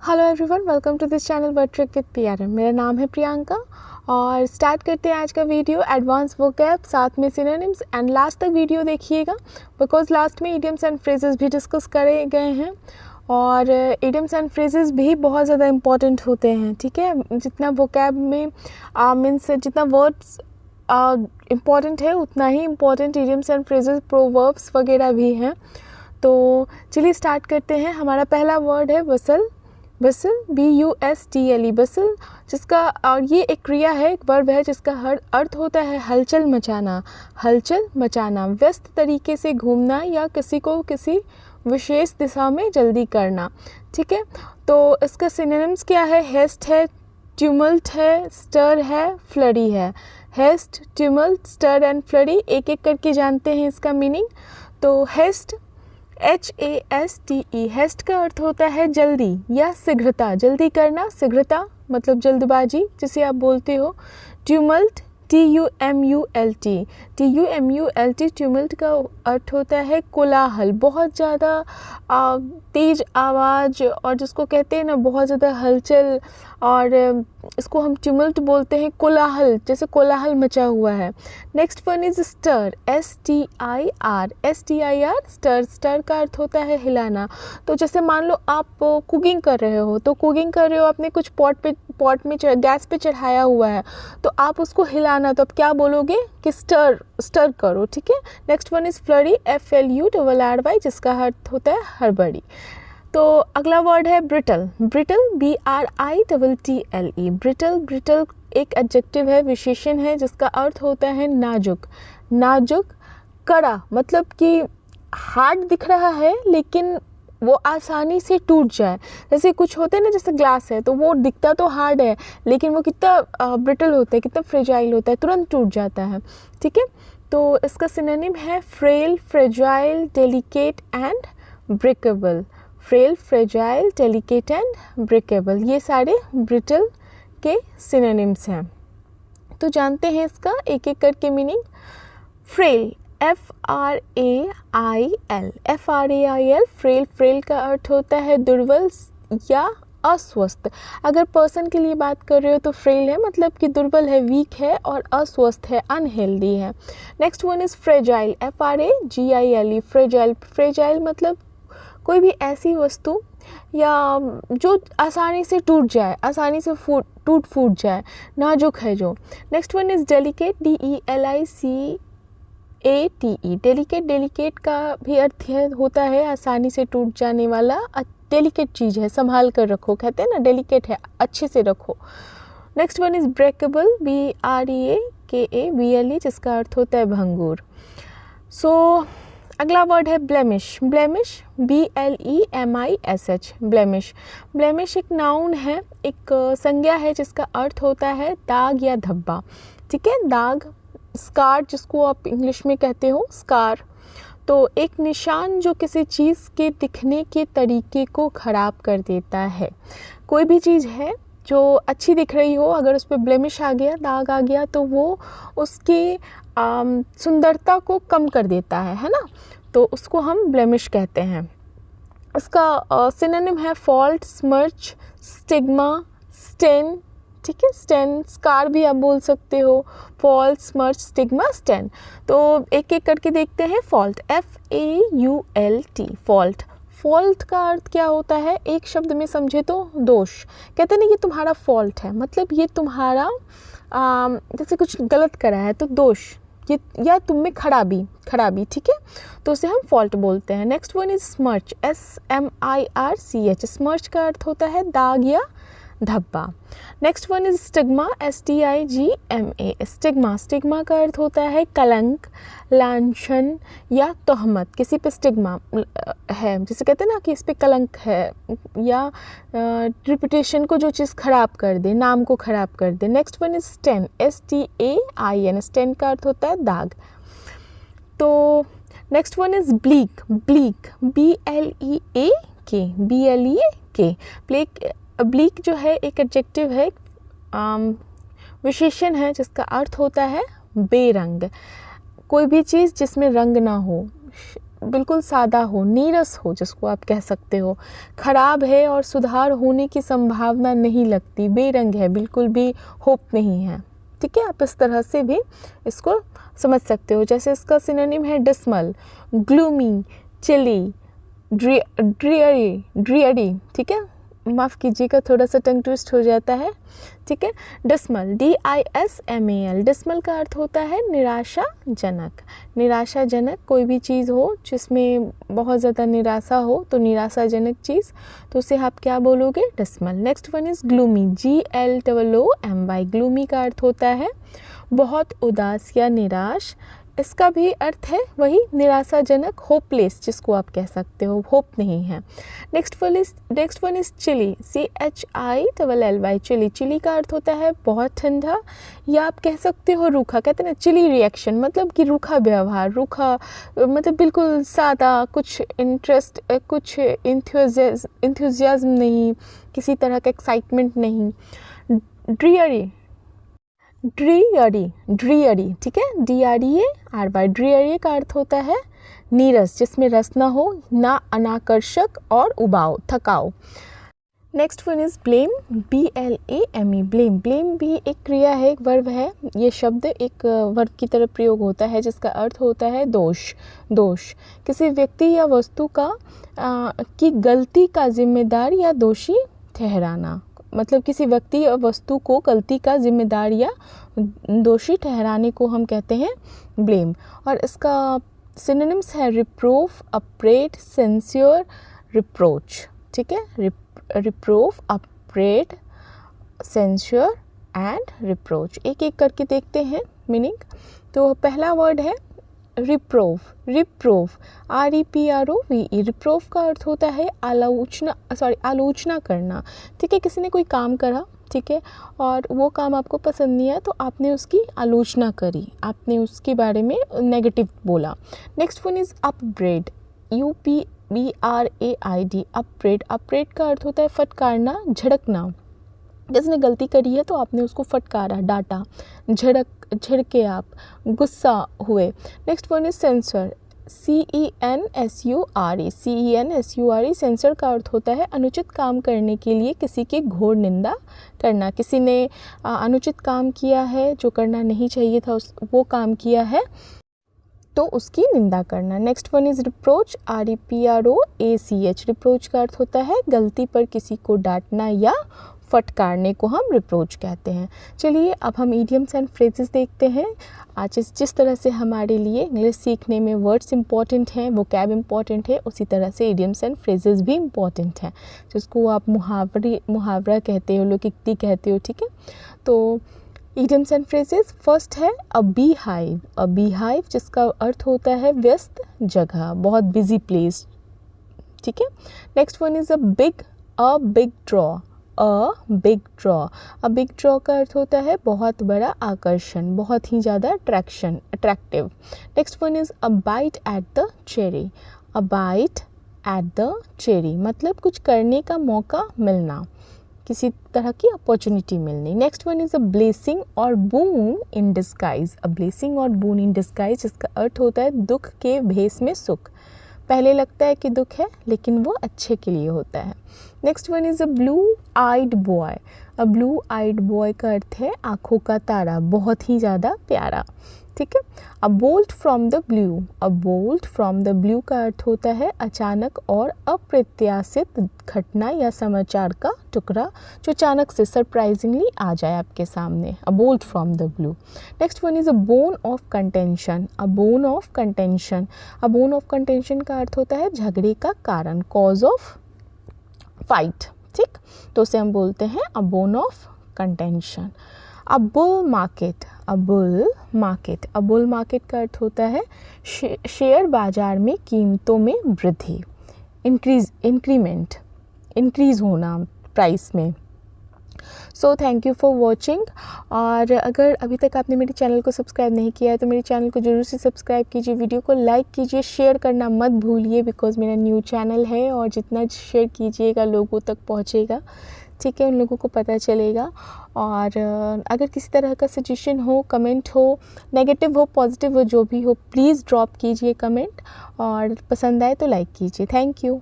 Hello everyone, welcome to this channel word trick with PRM. मेरा नाम है प्रियंका और स्टार्ट करते हैं आज का वीडियो एडवांस वोकैब साथ में सिनोनिम्स एंड लास्ट तक वीडियो देखिएगा बिकॉज लास्ट में इडियम्स एंड फ्रेजेस भी डिस्कस करे गए हैं और इडियम्स एंड फ्रेजेस भी बहुत ज़्यादा इंपॉर्टेंट होते हैं। ठीक है, जितना वोकैब में मीन्स जितना वर्ड्स इम्पॉर्टेंट है उतना ही important idioms and phrases proverbs वगैरह भी हैं। तो चलिए स्टार्ट करते हैं। हमारा पहला वर्ड है वसल। बसल, BUSTLE, बसल, जिसका और ये एक क्रिया है, एक वर्ब है जिसका हर अर्थ होता है हलचल मचाना। हलचल मचाना, व्यस्त तरीके से घूमना या किसी को किसी विशेष दिशा में जल्दी करना। ठीक है, तो इसका सिनोनिम्स क्या है? हेस्ट है, ट्यूमल्ट है, स्टर है, फ्लडी है। हेस्ट, ट्यूमल्ट, स्टर एंड फ्लडी एक एक करके जानते हैं इसका मीनिंग। तो हेस्ट, HASTE, हेस्ट का अर्थ होता है जल्दी या शीघ्रता, जल्दी करना, शीघ्रता मतलब जल्दबाजी जिसे आप बोलते हो। ट्यूमल्ट, TUMULT, ट्यूमल्ट का अर्थ होता है कोलाहल, बहुत ज़्यादा तेज आवाज़ और जिसको कहते हैं ना बहुत ज़्यादा हलचल, और इसको हम ट्यूमल्ट बोलते हैं, कोलाहल, जैसे कोलाहल मचा हुआ है। Next one is stir, STIR, stir, stir का अर्थ होता है हिलाना। तो जैसे मान लो आप कुकिंग कर रहे हो, तो कुकिंग कर रहे हो, आपने कुछ पॉट में गैस पे चढ़ाया हुआ है, तो आप उसको हिलाना, तो आप क्या बोलोगे कि स्टर करो। ठीक है, नेक्स्ट वन इज फ्लडी, FLURRY, जिसका अर्थ होता है हड़बड़ी। तो अगला वर्ड है brittle. Brittle, BRITTLE, brittle, brittle एक एडजेक्टिव है, विशेषण है जिसका अर्थ होता है नाजुक। नाजुक, कड़ा, मतलब कि हार्ड दिख रहा है लेकिन वो आसानी से टूट जाए। जैसे कुछ होते हैं ना, जैसे ग्लास है तो वो दिखता तो हार्ड है लेकिन वो कितना ब्रिटल होता है, कितना फ्रेजाइल होता है, तुरंत टूट जाता है। ठीक है, तो इसका सिनोनिम है frail, fragile, delicate and breakable. Frail, fragile, delicate and breakable, ये सारे ब्रिटल के सिनोनिम्स हैं। तो जानते हैं इसका एक एक करके meaning. Frail, FRAIL, frail, frail का अर्थ होता है दुर्बल या अस्वस्थ। अगर पर्सन के लिए बात कर रहे हो तो फ्रेल है मतलब कि दुर्बल है, वीक है, और अस्वस्थ है, अनहेल्दी है। Next one is fragile, FRAGILE, fragile, fragile मतलब कोई भी ऐसी वस्तु या जो आसानी से टूट जाए, आसानी से फूट जाए, नाजुक है जो। Next one is delicate, DELICATE, delicate, delicate का भी अर्थ होता है आसानी से टूट जाने वाला, डेलिकेट चीज़ है, संभाल कर रखो, कहते हैं ना डेलिकेट है, अच्छे से रखो। Next one is breakable, BREAKABLE, जिसका अर्थ होता है भंगुर। सो अगला वर्ड है blemish. Blemish, BLEMISH, blemish. Blemish एक नाउन है, एक संज्ञा है जिसका अर्थ होता है दाग या धब्बा। ठीक है, दाग, स्कार जिसको आप इंग्लिश में कहते हो स्कार, तो एक निशान जो किसी चीज़ के दिखने के तरीके को ख़राब कर देता है। कोई भी चीज़ है जो अच्छी दिख रही हो, अगर उस पर ब्लेमिश आ गया, दाग आ गया, तो वो उसकी सुंदरता को कम कर देता है ना, तो उसको हम ब्लेमिश कहते हैं। इसका सिनोनिम है फॉल्ट, स्मर्च, स्टिग्मा, स्टेन। ठीक है, स्टेन, स्कार भी आप बोल सकते हो, फॉल्ट, स्मर्च, स्टिग्मा, स्टेन। तो एक एक करके देखते हैं। Fault, FAULT, fault. फॉल्ट का अर्थ क्या होता है? एक शब्द में समझे तो दोष, कहते नहीं ये तुम्हारा फॉल्ट है, मतलब ये तुम्हारा जैसे कुछ गलत करा है तो दोष, ये या तुम में खराबी। ठीक है, तो उसे हम फॉल्ट बोलते हैं। नेक्स्ट वन इज स्मर्च, SMIRCH, स्मर्च का अर्थ होता है दाग या धब्बा। Next one is stigma, STIGMA, stigma, stigma का अर्थ होता है कलंक, लांछन या तोहमत। किसी पे स्टिग्मा है, जैसे कहते हैं ना कि इस पे कलंक है, या रिपुटेशन को जो चीज़ ख़राब कर दे, नाम को ख़राब कर दे। Next one is stain, STAIN, stain का अर्थ होता है दाग। तो next one is bleak, bleak, BLEAK, bleak जो है एक एडजेक्टिव है, विशेषण है जिसका अर्थ होता है बेरंग। कोई भी चीज़ जिसमें रंग ना हो, बिल्कुल सादा हो, नीरस हो जिसको आप कह सकते हो, ख़राब है और सुधार होने की संभावना नहीं लगती, बेरंग है, बिल्कुल भी होप नहीं है। ठीक है, आप इस तरह से भी इसको समझ सकते हो। जैसे इसका सिनोनिम है डिस्मल, ग्लूमी, चिली, ड्रियरी। ठीक है, माफ़ कीजिएगा, थोड़ा सा टंग ट्विस्ट हो जाता है। ठीक है, डिस्मल, DISMAL, डिस्मल का अर्थ होता है निराशाजनक। निराशाजनक कोई भी चीज़ हो जिसमें बहुत ज़्यादा निराशा हो, तो निराशाजनक चीज़, तो उसे आप क्या बोलोगे, dismal. Next one is gloomy, GLOOMY, gloomy का अर्थ होता है बहुत उदास या निराश। इसका भी अर्थ है वही निराशाजनक, होपलेस जिसको आप कह सकते हो, होप नहीं है। Next one is chilly, CHILLY, chilly. Chilly का अर्थ होता है बहुत ठंडा, या आप कह सकते हो रूखा। कहते हैं ना चिली रिएक्शन, मतलब कि रूखा व्यवहार, रूखा मतलब बिल्कुल सादा, कुछ इंटरेस्ट, कुछ इंथुजियाज्म नहीं, किसी तरह का एक्साइटमेंट नहीं। ड्रियरी, ठीक है, DREARY, ड्रियरी का अर्थ होता है नीरस, जिसमें रस ना हो, ना अनाकर्षक और उबाऊ, थकाऊ। Next one is blame, BLAME, blame भी एक क्रिया है, एक वर्ब है। ये शब्द एक वर्ब की तरह प्रयोग होता है जिसका अर्थ होता है दोष। किसी व्यक्ति या वस्तु की गलती का जिम्मेदार या दोषी ठहराना, मतलब किसी व्यक्ति या वस्तु को गलती का जिम्मेदार या दोषी ठहराने को हम कहते हैं ब्लेम। और इसका सिनोनिम्स है रिप्रूफ, अपरेट, सेंस्योर, रिप्रोच। ठीक है, रिप्रूफ, अपरेट, सेंस्योर एंड रिप्रोच। एक एक करके देखते हैं मीनिंग। तो पहला वर्ड है रिप्रूफ, REPROVE। रिप्रूफ का अर्थ होता है आलोचना करना। ठीक है, किसी ने कोई काम करा, ठीक है, और वो काम आपको पसंद नहीं आया तो आपने उसकी आलोचना करी, आपने उसके बारे में नेगेटिव बोला। नेक्स्ट वन इज़ अपब्रेड, UPBRAID, अपब्रेड का अर्थ होता है फटकारना, झड़कना। जिसने गलती करी है तो आपने उसको फटकारा, डांटा, झड़के, आप गुस्सा हुए। Next one is sensor, CENSURE, sensor का अर्थ होता है अनुचित काम करने के लिए किसी की घोर निंदा करना। किसी ने अनुचित काम किया है, जो करना नहीं चाहिए था, वो काम किया है तो उसकी निंदा करना। Next one is reproach, REPROACH, reproach का अर्थ होता है गलती पर किसी को डांटना या फटकारने को हम रिप्रोच कहते हैं। चलिए अब हम इडियम्स एंड फ्रेजेस देखते हैं। आज जिस तरह से हमारे लिए इंग्लिश सीखने में वर्ड्स इंपॉर्टेंट हैं, वोकैब इंपॉर्टेंट है, उसी तरह से इडियम्स एंड फ्रेजेस भी इंपॉर्टेंट हैं, जिसको आप मुहावरा कहते हो, लोकोक्ति कहते हो। ठीक है, तो इडियम्स एंड फ्रेजेस, फर्स्ट है अ बी हाइव, जिसका अर्थ होता है व्यस्त जगह, बहुत बिजी प्लेस। ठीक है, next one is a big draw, big draw का अर्थ होता है बहुत बड़ा आकर्षण, बहुत ही ज़्यादा attractive. Next one is a bite at the cherry, मतलब कुछ करने का मौका मिलना, किसी तरह की अपॉर्चुनिटी मिलनी। Next one is a blessing और बून इन डिस्गाइज, जिसका अर्थ होता है दुख के भेस में सुख। पहले लगता है कि दुख है लेकिन वो अच्छे के लिए होता है। Next one is a blue eyed boy का अर्थ है आँखों का तारा, बहुत ही ज़्यादा प्यारा। ठीक है, अ बोल्ट फ्रॉम द ब्लू का अर्थ होता है अचानक और अप्रत्याशित घटना या समाचार का टुकड़ा, जो अचानक से सरप्राइजिंगली आ जाए आपके सामने, अ bolt from the blue. Next one is a bone of contention, का अर्थ होता है झगड़े का कारण, कॉज ऑफ फाइट। ठीक, तो उसे हम बोलते हैं a bone of contention. A bull market का अर्थ होता है शेयर बाजार में कीमतों में वृद्धि, इंक्रीज होना प्राइस में। So thank you for watching. और अगर अभी तक आपने मेरे चैनल को सब्सक्राइब नहीं किया है तो मेरे चैनल को ज़रूर से सब्सक्राइब कीजिए, वीडियो को लाइक कीजिए, शेयर करना मत भूलिए, बिकॉज़ मेरा न्यू चैनल है और जितना शेयर कीजिएगा लोगों तक पहुँचेगा। ठीक है, उन लोगों को पता चलेगा। और अगर किसी तरह का सजेशन हो, कमेंट हो, नेगेटिव हो, पॉजिटिव हो, जो भी हो, प्लीज़ ड्रॉप कीजिए कमेंट, और पसंद आए तो लाइक कीजिए। Thank you.